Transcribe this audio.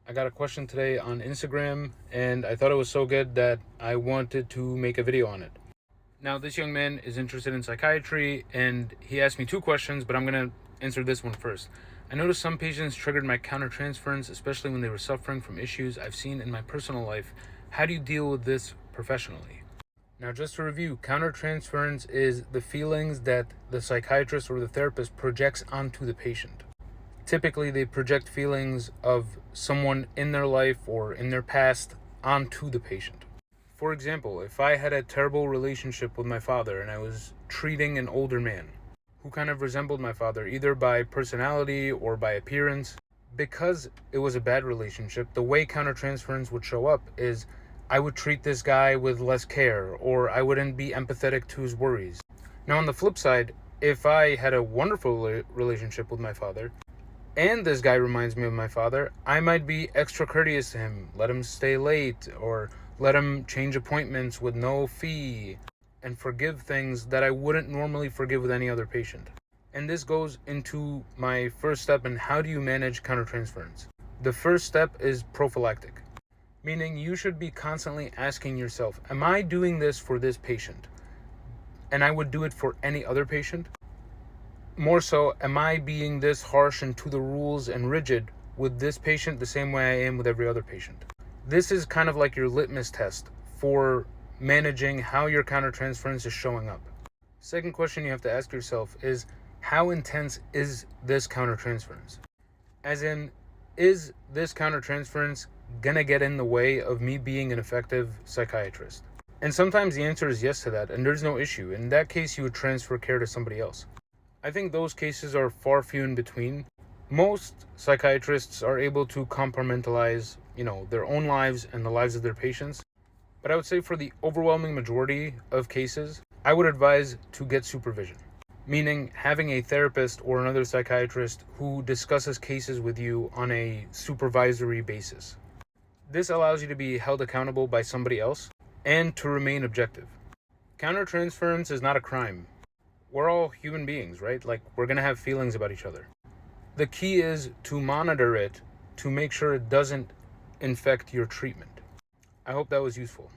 I got a question today on Instagram, and I thought it was so good that I wanted to make a video on it. Now, this young man is interested in psychiatry, and he asked me two questions, but I'm going to answer this one first. I noticed some patients triggered my countertransference, especially when they were suffering from issues I've seen in my personal life. How do you deal with this professionally? Now, just to review, countertransference is the feelings that the psychiatrist or the therapist projects onto the patient. Typically, they project feelings of someone in their life or in their past onto the patient. For example, if I had a terrible relationship with my father and I was treating an older man who kind of resembled my father, either by personality or by appearance, because it was a bad relationship, the way countertransference would show up is I would treat this guy with less care, or I wouldn't be empathetic to his worries. Now, on the flip side, if I had a wonderful relationship with my father, and this guy reminds me of my father, I might be extra courteous to him, let him stay late, or let him change appointments with no fee, and forgive things that I wouldn't normally forgive with any other patient. And this goes into my first step in how do you manage countertransference. The first step is prophylactic, meaning you should be constantly asking yourself, am I doing this for this patient? And I would do it for any other patient. More so, am I being this harsh and to the rules and rigid with this patient the same way I am with every other patient? This is kind of like your litmus test for managing how your countertransference is showing up. Second question you have to ask yourself is, how intense is this countertransference? As in, is this countertransference gonna get in the way of me being an effective psychiatrist? And sometimes the answer is yes to that, and there's no issue. In that case, you would transfer care to somebody else. I think those cases are far few in between. Most psychiatrists are able to compartmentalize, their own lives and the lives of their patients. But I would say for the overwhelming majority of cases, I would advise to get supervision, meaning having a therapist or another psychiatrist who discusses cases with you on a supervisory basis. This allows you to be held accountable by somebody else and to remain objective. Countertransference is not a crime. We're all human beings, right? Like, we're going to have feelings about each other. The key is to monitor it to make sure it doesn't infect your treatment. I hope that was useful.